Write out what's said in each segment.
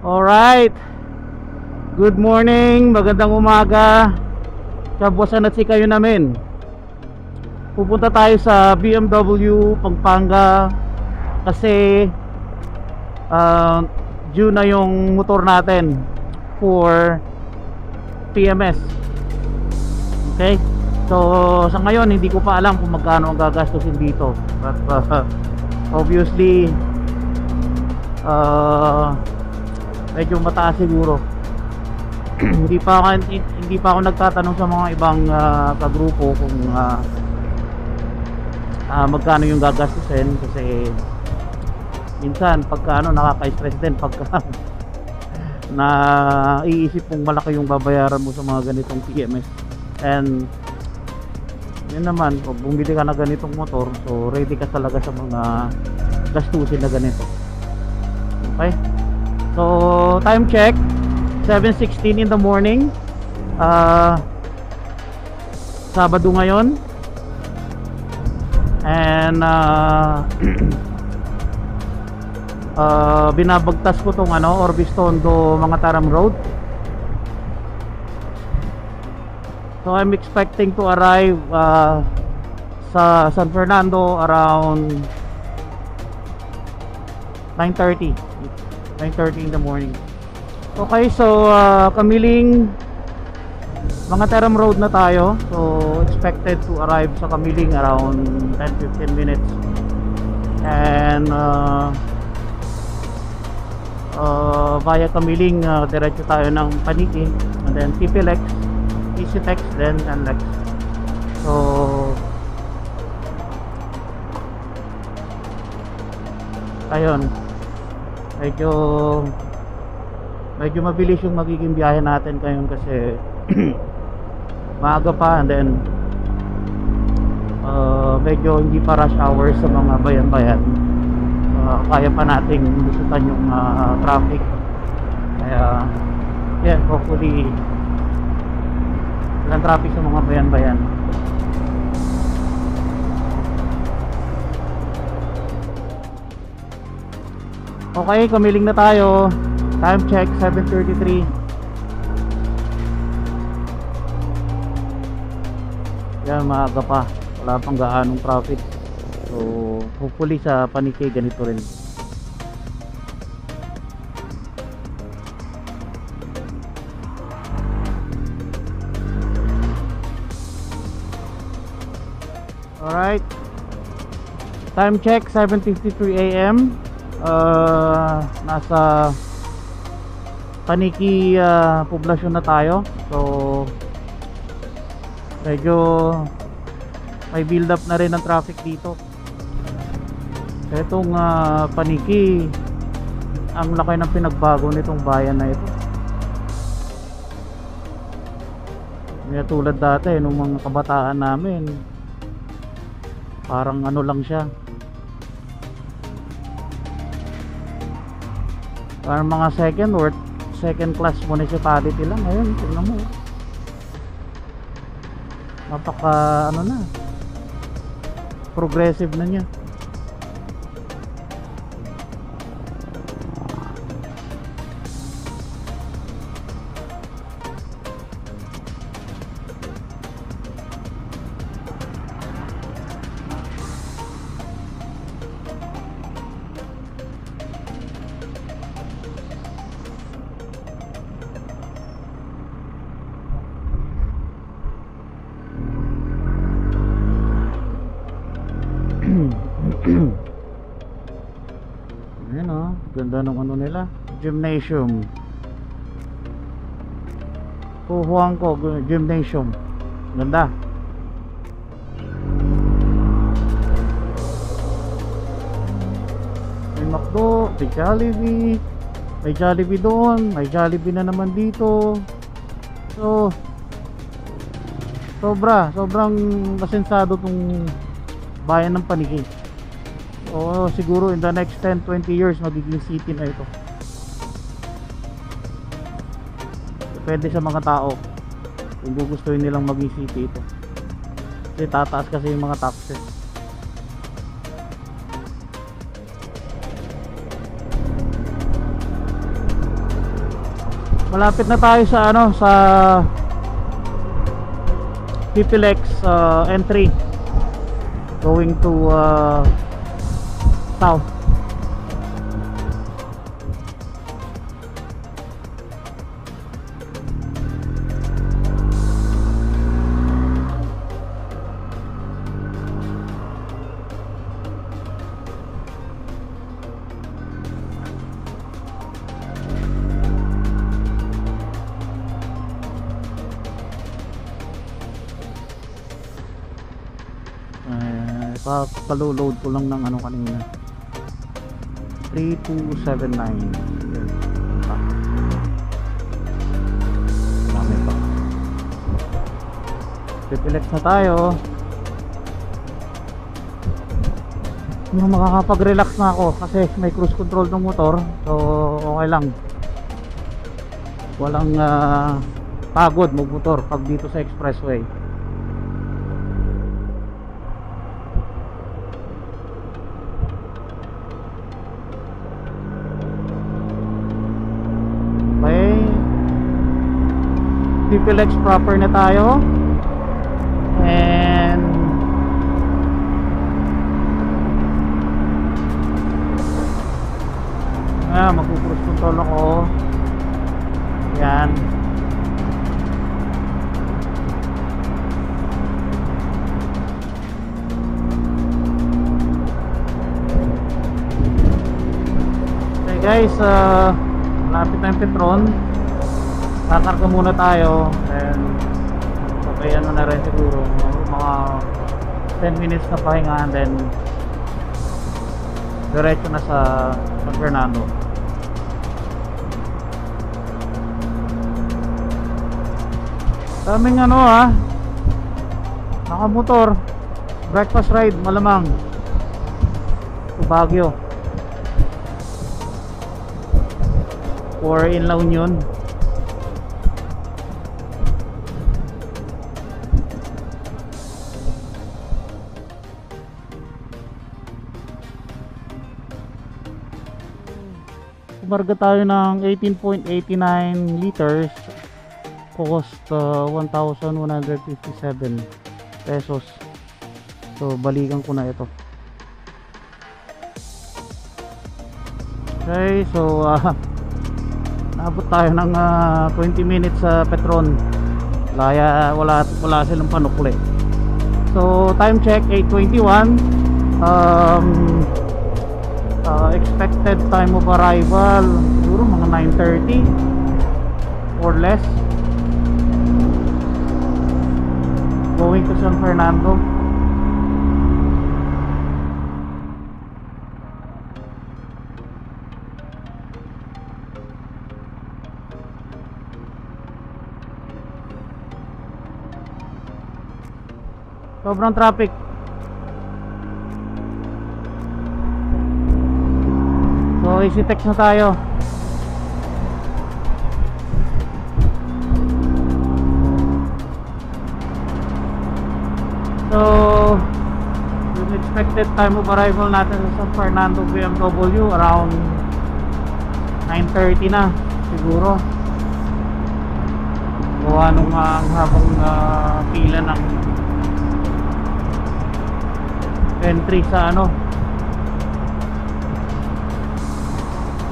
Alright, good morning, magandang umaga. Kabuwasan at si kayo namin. Pupunta tayo sa BMW Pampanga kasi due na yung motor natin for PMS. Okay, so sa ngayon hindi ko pa alam kung magkano ang gagastusin dito, but obviously medyo mataas siguro. hindi pa ako nagtatanong sa mga ibang kagrupo kung magkano yung gagastusin, kasi minsan pagka nakaka-stress din pagka na iisip mong malaki yung babayaran mo sa mga ganitong PMS. And yun naman, pag bumili ka na ganitong motor, so ready ka talaga sa mga gastusin na ganito. Okay, so time check 7:16 in the morning. Sabado ngayon. And binabagtas ko tong Orbis Tondo Mga Taram Road. So I'm expecting to arrive sa San Fernando around 9:30 in the morning. Okay, so Kamiling Mga Taram Road na tayo. So expected to arrive sa Kamiling around 10-15 minutes. And via Kamiling diretso tayo ng Paniki, and then TPLEX, EasyTex, then NLEX. So ayun, medyo mabilis yung magiging biyahe natin ngayon kasi maaga pa, and then medyo hindi pa rush hours sa mga bayan-bayan. Kaya pa nating lusutan yung traffic. Kaya yeah, hopefully walang traffic sa mga bayan-bayan. Okay, Kamiling na tayo. Time check 7:33. Yan, maaga pa, wala pang gaanong traffic. So hopefully sa Paniki ganito rin. Alright, time check 7:53 AM. Nasa Paniki poblasyon na tayo. So medyo may build up na rin ang traffic dito. Itong Paniki, ang laki ng pinagbago nitong bayan na ito. Hindi tulad dati nung mga kabataan namin, parang lang siya, parang mga second class municipality lang. Ngayon tingnan mo, napaka na, progressive na niya. Ayan ganda ng nila, gymnasium. Puhuang ko, gymnasium. Ganda. May McDo, may Jollibee. May Jollibee doon, may Jollibee na naman dito. So sobrang asensado tong bayan ng Paniki. Siguro in the next 10-20 years magiging city na ito. Depende sa mga tao kung gugustuhin nilang maging city ito, kasi tataas kasi yung mga taxes. Malapit na tayo sa ano, sa PPLX entry going to south. Paloload ko lang ng ano kanina 3279. Yan. Dami pa. Pipilek na tayo. Makakapag-relax na ako kasi may cruise control ng motor, so okay lang. Walang pagod magmotor pag dito sa expressway. PPLX proper na tayo, and magpo-cruise control ako. Yan. Okay guys, malapit na yung Petron. Kakarga muna tayo, then okay, ano na rin siguro mga 10 minutes na pahinga, and then diretso na sa San Fernando. Daming ano nakamotor, breakfast ride malamang to Baguio or in La Union. Kumarga tayo ng 18.89 liters, cost 1,157 pesos. So balikan ko na ito. Okay, so naabot tayo ng 20 minutes sa Petron. Wala silang panukli. So time check 8:21. Expected time of arrival siguro mga 9:30 or less, going to San Fernando. Sobrang traffic. So easy text na tayo. So yung expected time of arrival natin sa San Fernando BMW around 9:30 na siguro. Gawa nung habang pila ng entry sa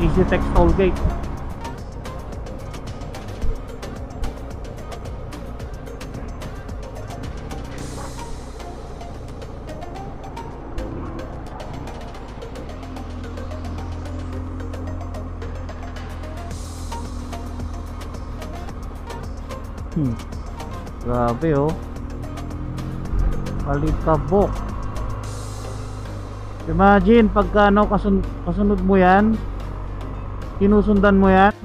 Easy Text toll gate. Grabe Palikabok. Imagine pagka kasunod mo yan, sinusundan mo yan,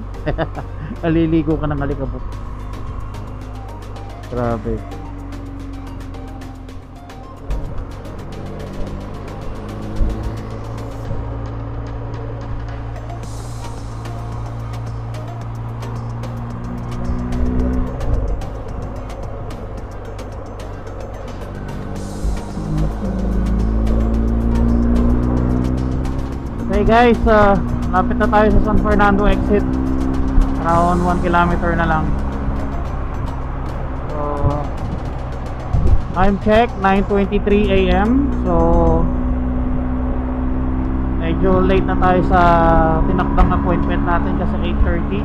aliligo ka ng alikabok. Grabe. Okay guys, lapit na tayo sa San Fernando exit. Around 1 kilometer na lang. So time check 9:23 AM. So medyo late na tayo sa tinakdang appointment natin kasi 8:30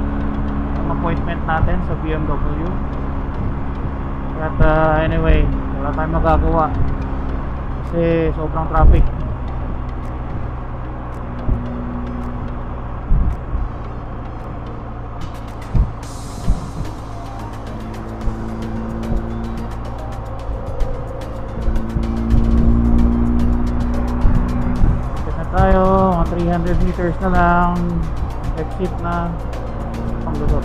ang appointment natin sa BMW. But anyway, wala tayong magagawa kasi sobrang traffic. Tayo, mga 300 meters na lang, exit na Panglusot.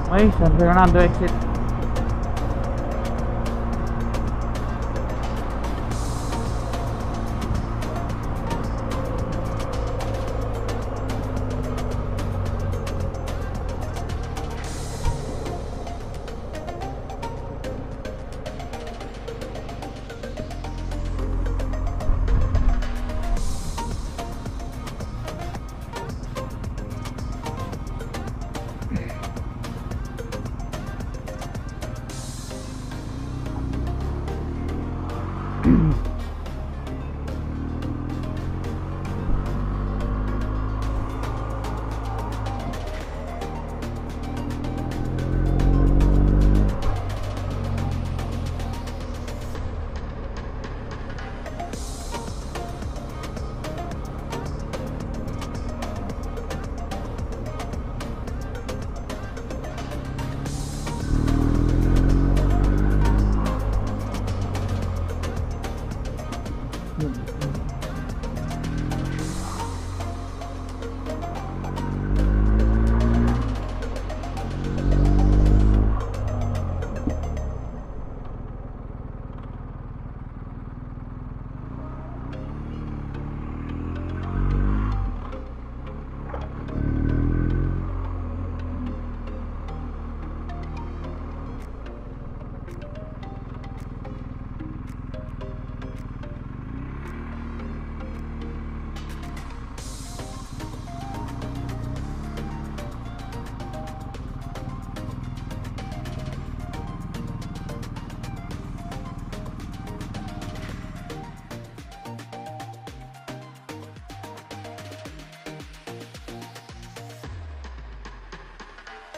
Okay, San Fernando exit.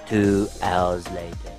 Two hours later.